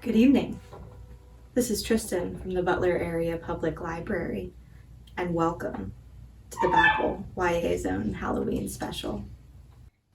Good evening. This is Tristyn from the Butler Area Public Library, and welcome to the Babel YA Zone Halloween Special.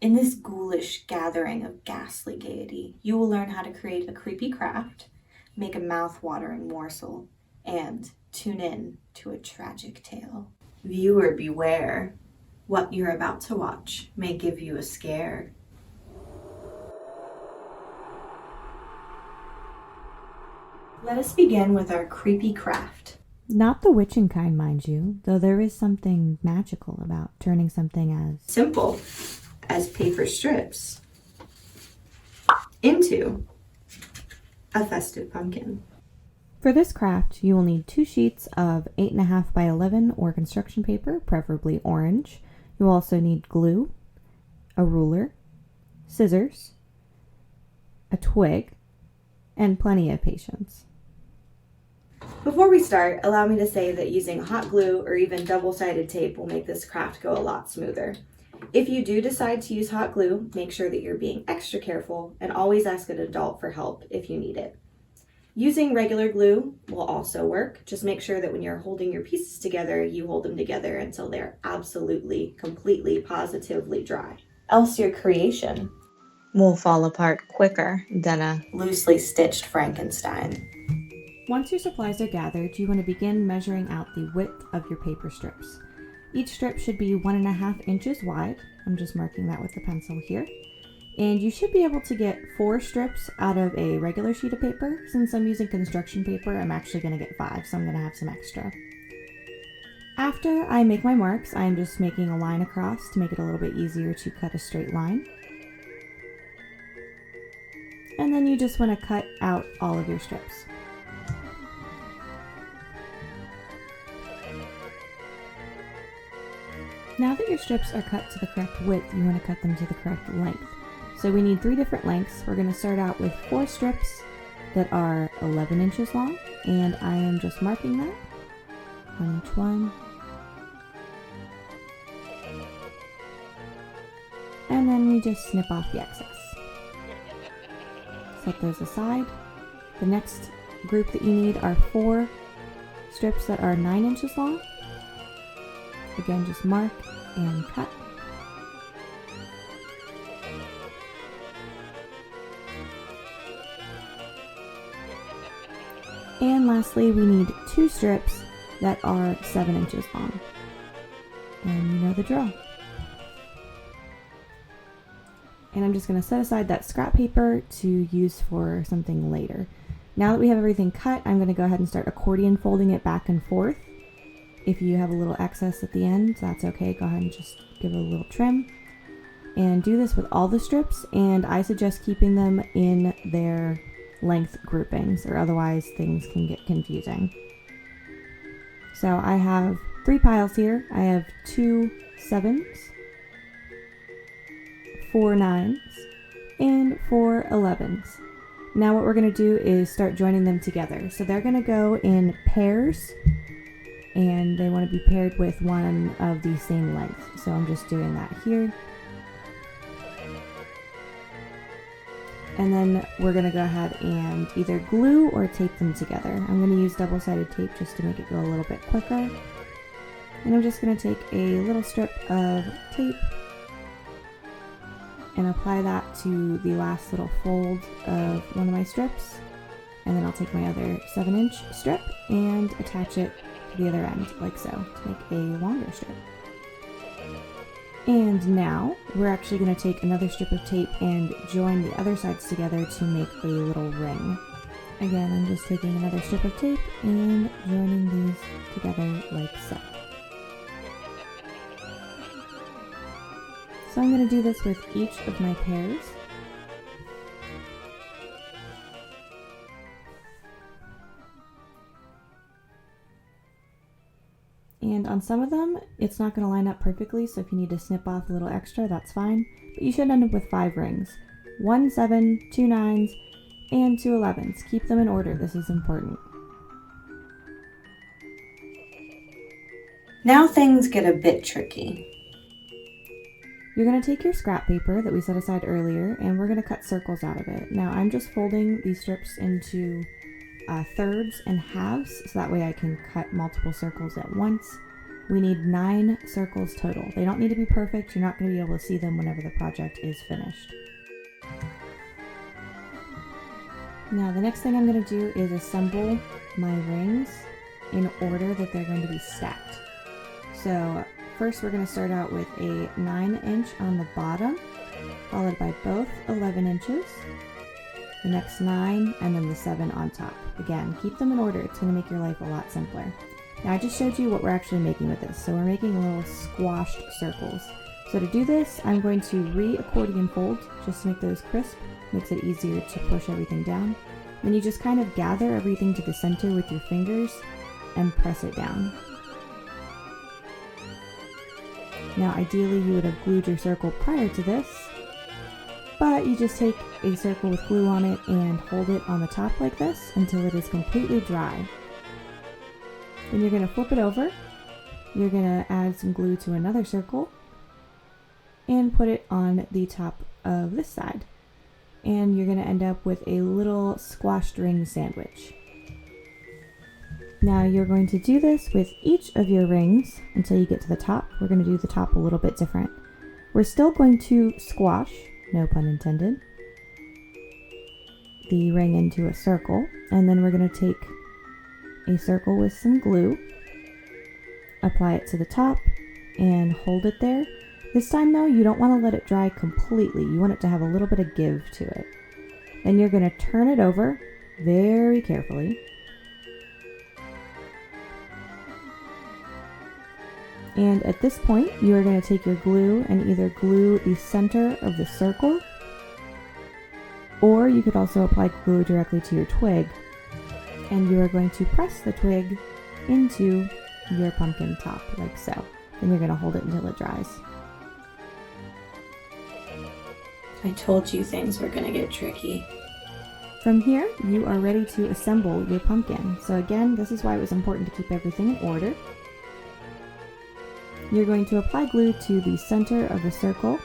In this ghoulish gathering of ghastly gaiety, you will learn how to create a creepy craft, make a mouth-watering morsel, and tune in to a tragic tale. Viewer beware, what you're about to watch may give you a scare. Let us begin with our creepy craft. Not the witching kind, mind you, though there is something magical about turning something as simple as paper strips into a festive pumpkin. For this craft, you will need 2 sheets of 8.5 by 11 or construction paper, preferably orange. You will also need glue, a ruler, scissors, a twig, and plenty of patience. Before we start, allow me to say that using hot glue or even double-sided tape will make this craft go a lot smoother. If you do decide to use hot glue, make sure that you're being extra careful and always ask an adult for help if you need it. Using regular glue will also work. Just make sure that when you're holding your pieces together, you hold them together until they're absolutely, completely, positively dry. Else your creation will fall apart quicker than a loosely stitched Frankenstein. Once your supplies are gathered, you want to begin measuring out the width of your paper strips. Each strip should be 1.5 inches wide. I'm just marking that with a pencil here. And you should be able to get 4 strips out of a regular sheet of paper. Since I'm using construction paper, I'm actually going to get 5, so I'm going to have some extra. After I make my marks, I'm just making a line across to make it a little bit easier to cut a straight line. And then you just want to cut out all of your strips. Now that your strips are cut to the correct width, you want to cut them to the correct length. So we need 3 different lengths. We're going to start out with 4 strips that are 11 inches long, and I am just marking that on each one. And then we just snip off the excess. Set those aside. The next group that you need are 4 strips that are 9 inches long. Again, just mark and cut. And lastly, we need 2 strips that are 7 inches long. And you know the drill. And I'm just going to set aside that scrap paper to use for something later. Now that we have everything cut, I'm going to go ahead and start accordion folding it back and forth. If you have a little excess at the end, that's okay. Go ahead and just give it a little trim. And do this with all the strips, and I suggest keeping them in their length groupings, or otherwise things can get confusing. So I have 3 piles here. I have 2 7s, 4 9s, and 4 11s. Now what we're going to do is start joining them together. So they're going to go in pairs, and they want to be paired with one of the same length. So I'm just doing that here. And then we're going to go ahead and either glue or tape them together. I'm going to use double-sided tape just to make it go a little bit quicker. And I'm just going to take a little strip of tape and apply that to the last little fold of one of my strips. And then I'll take my other 7-inch strip and attach it to the other end, like so, to make a longer strip. And now we're actually going to take another strip of tape and join the other sides together to make a little ring. Again, I'm just taking another strip of tape and joining these together like so. So I'm going to do this with each of my pairs. And on some of them, it's not going to line up perfectly, so if you need to snip off a little extra, that's fine. But you should end up with 5 rings. 1 7, 2 9s, and 2 11s. Keep them in order, this is important. Now things get a bit tricky. You're going to take your scrap paper that we set aside earlier, and we're going to cut circles out of it. Now I'm just folding these strips into thirds and halves, so that way I can cut multiple circles at once. We need 9 circles total. They don't need to be perfect. You're not going to be able to see them whenever the project is finished. Now the next thing I'm going to do is assemble my rings in order that they're going to be stacked. So first we're going to start out with a 9-inch on the bottom, followed by both 11 inches, the next 9, and then the 7 on top. Again, keep them in order. It's going to make your life a lot simpler. Now I just showed you what we're actually making with this. So we're making little squashed circles. So to do this, I'm going to re-accordion fold just to make those crisp. Makes it easier to push everything down. Then you just kind of gather everything to the center with your fingers and press it down. Now ideally you would have glued your circle prior to this, but you just take a circle with glue on it and hold it on the top like this until it is completely dry. Then you're going to flip it over, you're going to add some glue to another circle, and put it on the top of this side. And you're going to end up with a little squashed ring sandwich. Now you're going to do this with each of your rings until you get to the top. We're going to do the top a little bit different. We're still going to squash, no pun intended, the ring into a circle, and then we're going to take a circle with some glue, apply it to the top, and hold it there. This time though, you don't want to let it dry completely. You want it to have a little bit of give to it. Then you're going to turn it over very carefully. And at this point, you are going to take your glue and either glue the center of the circle, or you could also apply glue directly to your twig. And you are going to press the twig into your pumpkin top, like so. Then you're going to hold it until it dries. I told you things were gonna get tricky. From here, you are ready to assemble your pumpkin. So again, this is why it was important to keep everything in order. You're going to apply glue to the center of the circle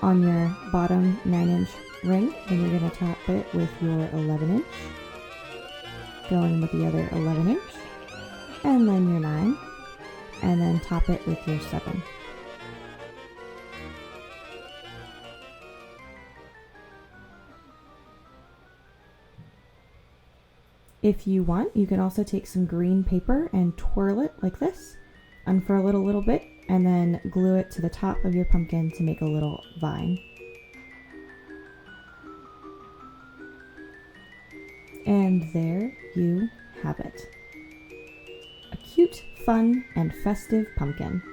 on your bottom 9-inch ring. Then you're going to top it with your 11-inch, going with the other 11-inch, and then your 9, and then top it with your 7. If you want, you can also take some green paper and twirl it like this, unfurl it a little bit, and then glue it to the top of your pumpkin to make a little vine. And there you have it. A cute, fun, and festive pumpkin.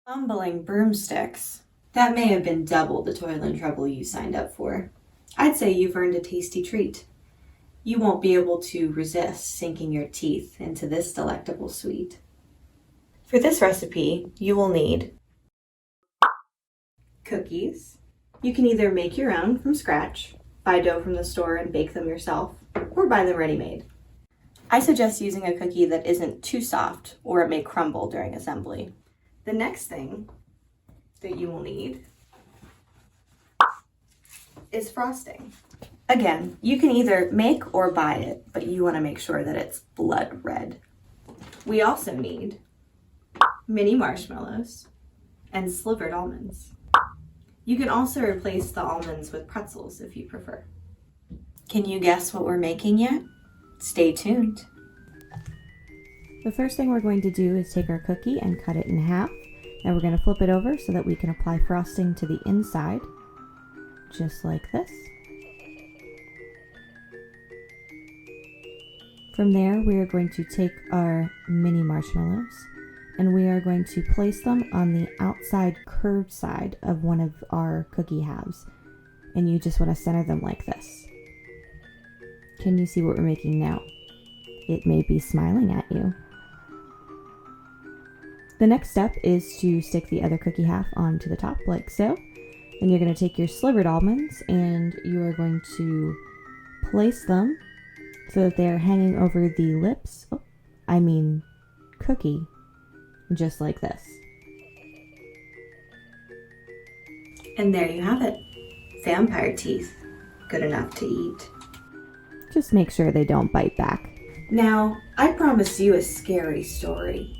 Fumbling broomsticks. That may have been double the toil and trouble you signed up for. I'd say you've earned a tasty treat. You won't be able to resist sinking your teeth into this delectable sweet. For this recipe, you will need cookies. You can either make your own from scratch, buy dough from the store and bake them yourself, or buy them ready-made. I suggest using a cookie that isn't too soft or it may crumble during assembly. The next thing that you will need is frosting. Again, you can either make or buy it, but you want to make sure that it's blood red. We also need mini marshmallows and slivered almonds. You can also replace the almonds with pretzels if you prefer. Can you guess what we're making yet? Stay tuned. The first thing we're going to do is take our cookie and cut it in half. Now we're going to flip it over so that we can apply frosting to the inside, just like this. From there, we are going to take our mini marshmallows and we are going to place them on the outside curved side of one of our cookie halves. And you just want to center them like this. Can you see what we're making now? It may be smiling at you. The next step is to stick the other cookie half onto the top like so. Then you're going to take your slivered almonds and you are going to place them so that they are hanging over the lips I mean, cookie. Just like this. And there you have it. Vampire teeth. Good enough to eat. Just make sure they don't bite back. Now, I promise you a scary story.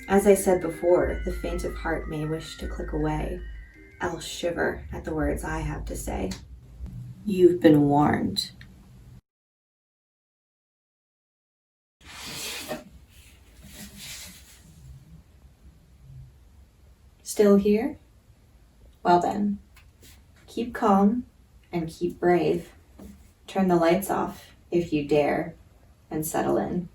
As I said before, the faint of heart may wish to click away, else shiver at the words I have to say. You've been warned. Still here? Well then, keep calm and keep brave. Turn the lights off if you dare and settle in.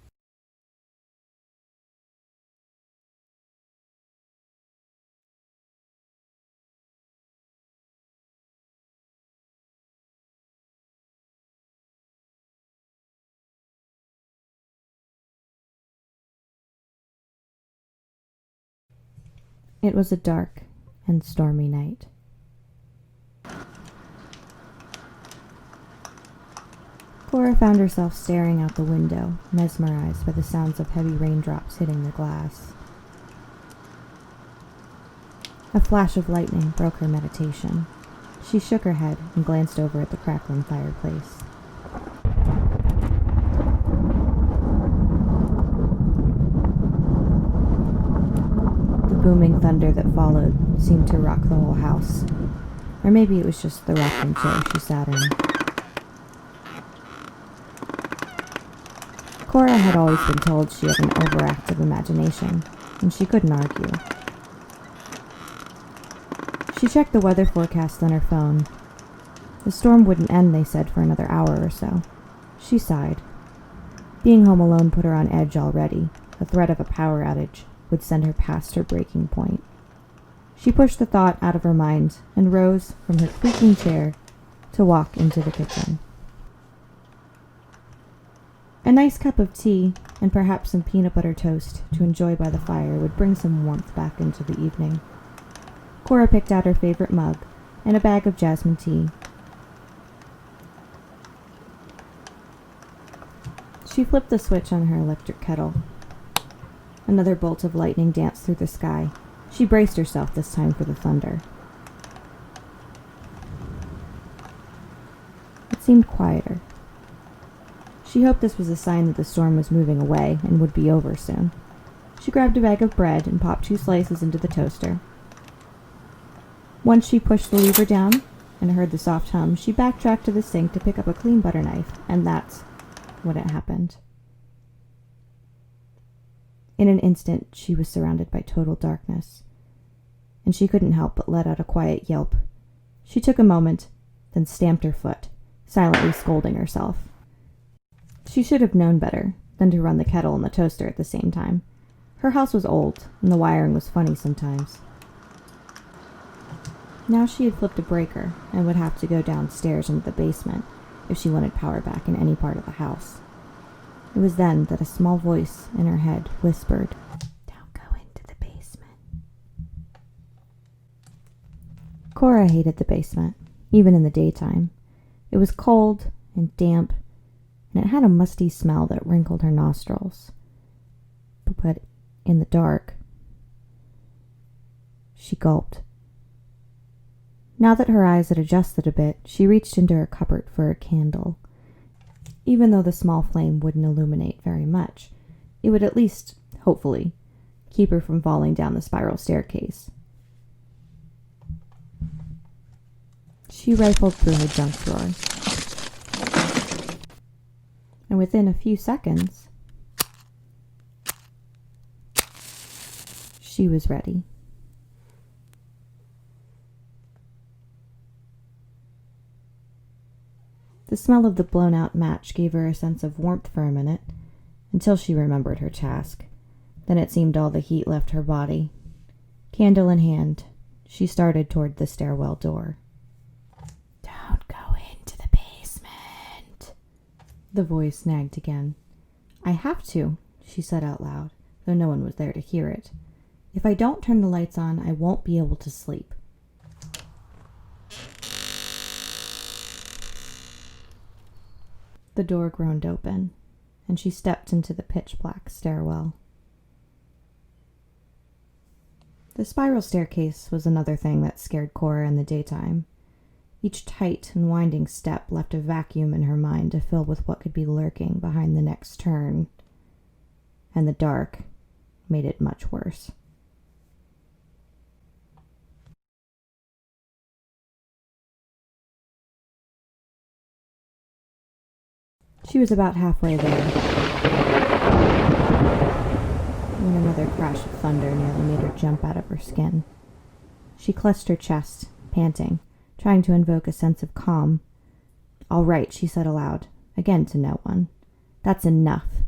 It was a dark and stormy night. Cora found herself staring out the window, mesmerized by the sounds of heavy raindrops hitting the glass. A flash of lightning broke her meditation. She shook her head and glanced over at the crackling fireplace. The booming thunder that followed seemed to rock the whole house. Or maybe it was just the rocking chair she sat in. Cora had always been told she had an overactive imagination, and she couldn't argue. She checked the weather forecast on her phone. The storm wouldn't end, they said, for another hour or so. She sighed. Being home alone put her on edge already. The threat of a power outage would send her past her breaking point. She pushed the thought out of her mind and rose from her creaking chair to walk into the kitchen. A nice cup of tea and perhaps some peanut butter toast to enjoy by the fire would bring some warmth back into the evening. Cora picked out her favorite mug and a bag of jasmine tea. She flipped the switch on her electric kettle. Another bolt of lightning danced through the sky. She braced herself this time for the thunder. It seemed quieter. She hoped this was a sign that the storm was moving away and would be over soon. She grabbed a bag of bread and popped 2 slices into the toaster. Once she pushed the lever down and heard the soft hum, she backtracked to the sink to pick up a clean butter knife, and that's when it happened. In an instant, she was surrounded by total darkness, and she couldn't help but let out a quiet yelp. She took a moment, then stamped her foot, silently scolding herself. She should have known better than to run the kettle and the toaster at the same time. Her house was old, and the wiring was funny sometimes. Now she had flipped a breaker and would have to go downstairs into the basement if she wanted power back in any part of the house. It was then that a small voice in her head whispered, "Don't go into the basement." Cora hated the basement, even in the daytime. It was cold and damp, and it had a musty smell that wrinkled her nostrils. But in the dark, she gulped. Now that her eyes had adjusted a bit, she reached into her cupboard for a candle. Even though the small flame wouldn't illuminate very much, it would at least, hopefully, keep her from falling down the spiral staircase. She rifled through her junk drawer, and within a few seconds, she was ready. The smell of the blown-out match gave her a sense of warmth for a minute, until she remembered her task. Then it seemed all the heat left her body. Candle in hand, she started toward the stairwell door. "Don't go into the basement," the voice nagged again. "I have to," she said out loud, though no one was there to hear it. "If I don't turn the lights on, I won't be able to sleep." The door groaned open. and she stepped into the pitch-black stairwell. The spiral staircase was another thing that scared Cora in the daytime. Each tight and winding step left a vacuum in her mind to fill with what could be lurking behind the next turn, and the dark made it much worse. She was about halfway there when another crash of thunder nearly made her jump out of her skin. She clutched her chest, panting, trying to invoke a sense of calm. "All right," she said aloud, again to no one. "That's enough.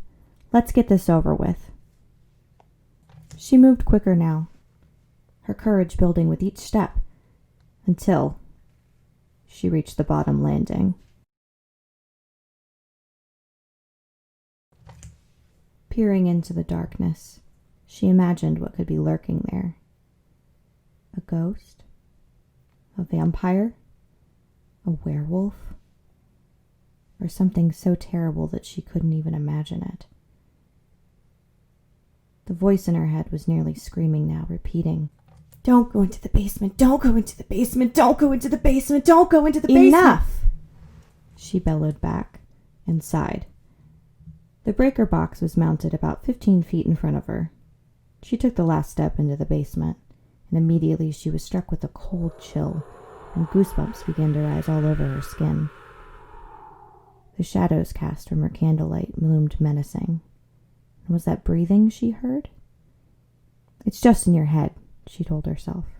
Let's get this over with." She moved quicker now, her courage building with each step, until she reached the bottom landing. Peering into the darkness, she imagined what could be lurking there. A ghost? A vampire? A werewolf? Or something so terrible that she couldn't even imagine it. The voice in her head was nearly screaming now, repeating, "Don't go into the basement, don't go into the basement, don't go into the basement, don't go into the basement." "Enough!" she bellowed back and sighed. The breaker box was mounted about 15 feet in front of her. She took the last step into the basement, and immediately she was struck with a cold chill, and goosebumps began to rise all over her skin. The shadows cast from her candlelight loomed menacing. And was that breathing she heard? "It's just in your head," she told herself.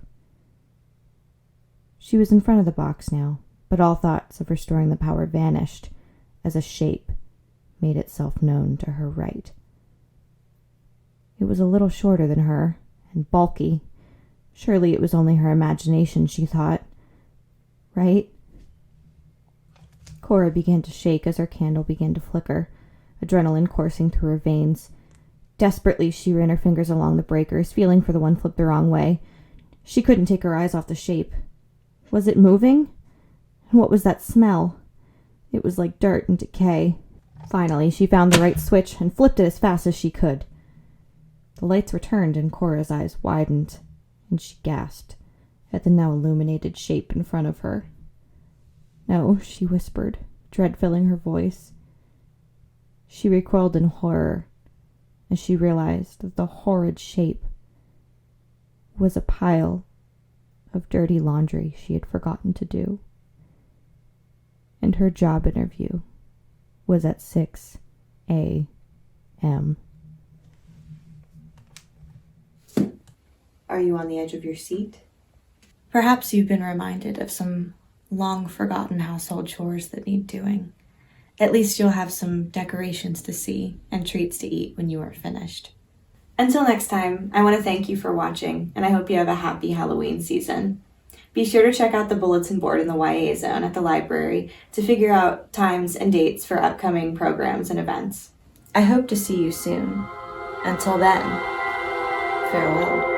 She was in front of the box now, but all thoughts of restoring the power vanished as a shape made itself known to her right. It was a little shorter than her, and bulky. Surely it was only her imagination, she thought. Right? Cora began to shake as her candle began to flicker, adrenaline coursing through her veins. Desperately, she ran her fingers along the breakers, feeling for the one flipped the wrong way. She couldn't take her eyes off the shape. Was it moving? And what was that smell? It was like dirt and decay. Finally, she found the right switch and flipped it as fast as she could. The lights returned and Cora's eyes widened, and she gasped at the now illuminated shape in front of her. "No," she whispered, dread filling her voice. She recoiled in horror as she realized that the horrid shape was a pile of dirty laundry she had forgotten to do. And her job interview was at 6 a.m. Are you on the edge of your seat? Perhaps you've been reminded of some long-forgotten household chores that need doing. At least you'll have some decorations to see and treats to eat when you are finished. Until next time, I want to thank you for watching, and I hope you have a happy Halloween season. Be sure to check out the bulletin board in the YA zone at the library to figure out times and dates for upcoming programs and events. I hope to see you soon. Until then, farewell.